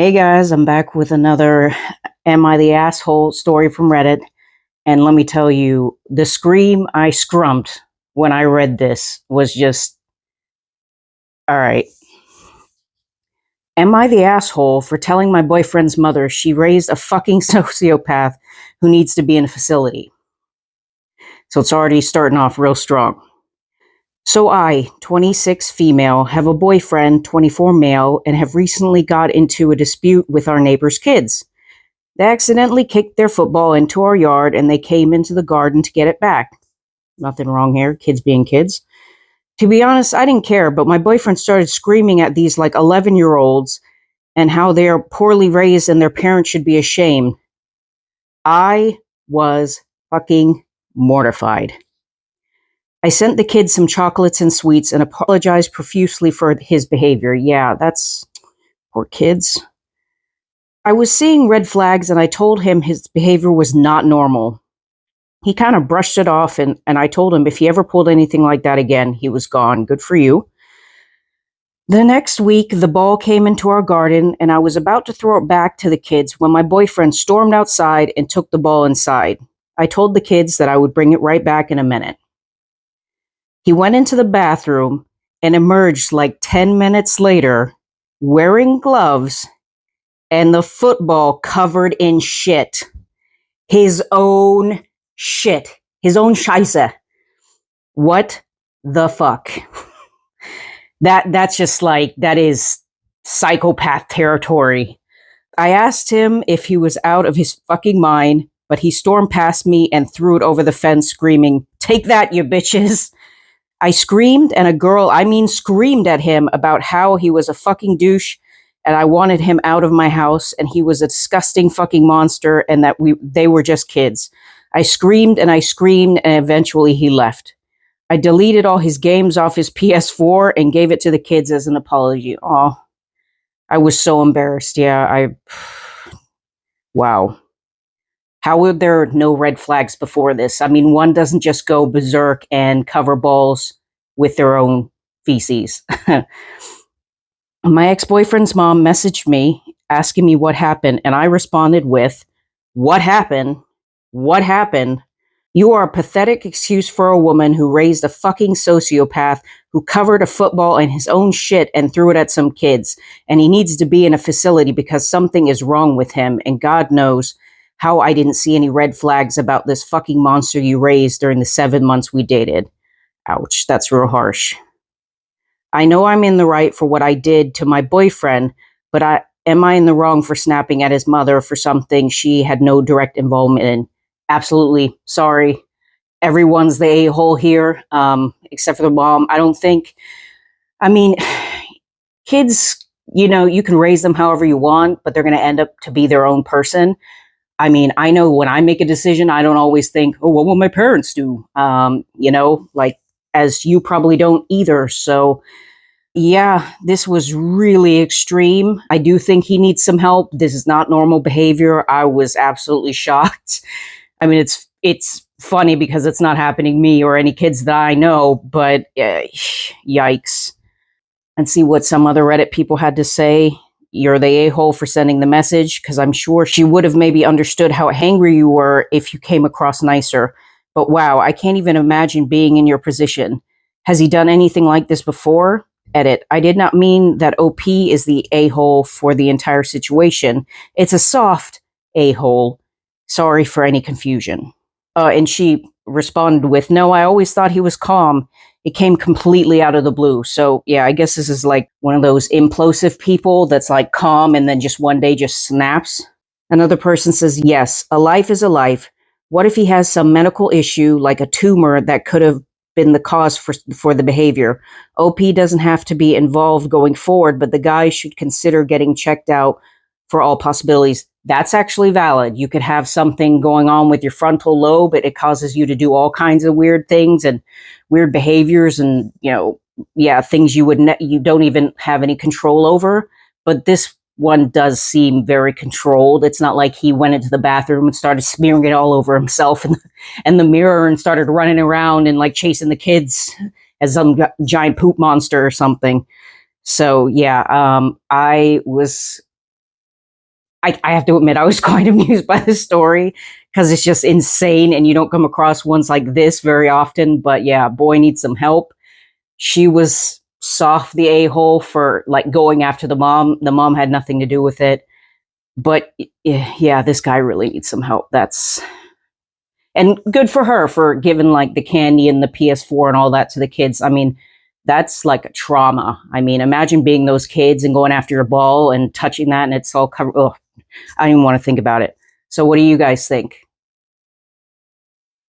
Hey guys, I'm back with another Am I the Asshole story from Reddit. And let me tell you, the scream I scrumped when I read this was just, all right. Am I the asshole for telling my boyfriend's mother she raised a fucking sociopath who needs to be in a facility? So it's already starting off real strong. So I, 26 female, have a boyfriend, 24 male, and have recently got into a dispute with our neighbor's kids. They accidentally kicked their football into our yard and they came into the garden to get it back. Nothing wrong here, kids being kids. To be honest, I didn't care, but my boyfriend started screaming at these like 11-year-olds and how they are poorly raised and their parents should be ashamed. I was fucking mortified. I sent the kids some chocolates and sweets and apologized profusely for his behavior. Yeah, that's poor kids. I was seeing red flags and I told him his behavior was not normal. He kind of brushed it off, and I told him if he ever pulled anything like that again, he was gone. Good for you. The next week, the ball came into our garden, and I was about to throw it back to the kids when my boyfriend stormed outside and took the ball inside. I told the kids that I would bring it right back in a minute. He went into the bathroom and emerged like 10 minutes later wearing gloves and the football covered in shit. His own shit. His own scheisse. What the fuck? That's just like, that is psychopath territory. I asked him if he was out of his fucking mind, but he stormed past me and threw it over the fence screaming, "Take that, you bitches." I screamed and screamed at him about how he was a fucking douche and I wanted him out of my house and he was a disgusting fucking monster and that they were just kids. I screamed and eventually he left. I deleted all his games off his PS4 and gave it to the kids as an apology. Oh, I was so embarrassed. Yeah, wow. How were there no red flags before this? I mean, one doesn't just go berserk and cover balls with their own feces. My ex-boyfriend's mom messaged me asking me what happened, and I responded with, "What happened? What happened? You are a pathetic excuse for a woman who raised a fucking sociopath who covered a football in his own shit and threw it at some kids. And he needs to be in a facility because something is wrong with him. And God knows how I didn't see any red flags about this fucking monster you raised during the 7 months we dated." Ouch, that's real harsh. I know I'm in the right for what I did to my boyfriend, but am I in the wrong for snapping at his mother for something she had no direct involvement in? Absolutely. Sorry. Everyone's the a-hole here, except for the mom. I don't think, I mean, kids, you can raise them however you want, but they're going to end up to be their own person. I mean, I know when I make a decision, I don't always think, oh, what will my parents do? Like, as you probably don't either. So, yeah, this was really extreme. I do think he needs some help. This is not normal behavior. I was absolutely shocked. I mean, it's funny because it's not happening to me or any kids that I know, but yikes. And see what some other Reddit people had to say. You're the a-hole for sending the message, because I'm sure she would have maybe understood how angry you were if you came across nicer. But wow, I can't even imagine being in your position. Has he done anything like this before? Edit. I did not mean that OP is the a-hole for the entire situation. It's a soft a-hole. Sorry for any confusion. And she responded with, "No, I always thought he was calm. It came completely out of the blue." So, yeah, I guess this is like one of those implosive people that's like calm and then just one day just snaps. Another person says, "Yes, a life is a life. What if he has some medical issue like a tumor that could have been the cause for the behavior? OP doesn't have to be involved going forward, but the guy should consider getting checked out for all possibilities." That's actually valid. You could have something going on with your frontal lobe, it causes you to do all kinds of weird things and weird behaviors, and yeah, things you don't even have any control over. But this one does seem very controlled. It's not like he went into the bathroom and started smearing it all over himself and the mirror and started running around and like chasing the kids as some giant poop monster or something. So yeah, I was I have to admit, I was quite amused by the story because it's just insane and you don't come across ones like this very often. But yeah, boy needs some help. She was soft the a-hole for like going after the mom. The mom had nothing to do with it. But yeah, this guy really needs some help. That's and good for her for giving like the candy and the PS4 and all that to the kids. I mean, that's like a trauma. I mean, imagine being those kids and going after your ball and touching that and it's all covered. Oh, I don't even want to think about it. So what do you guys think?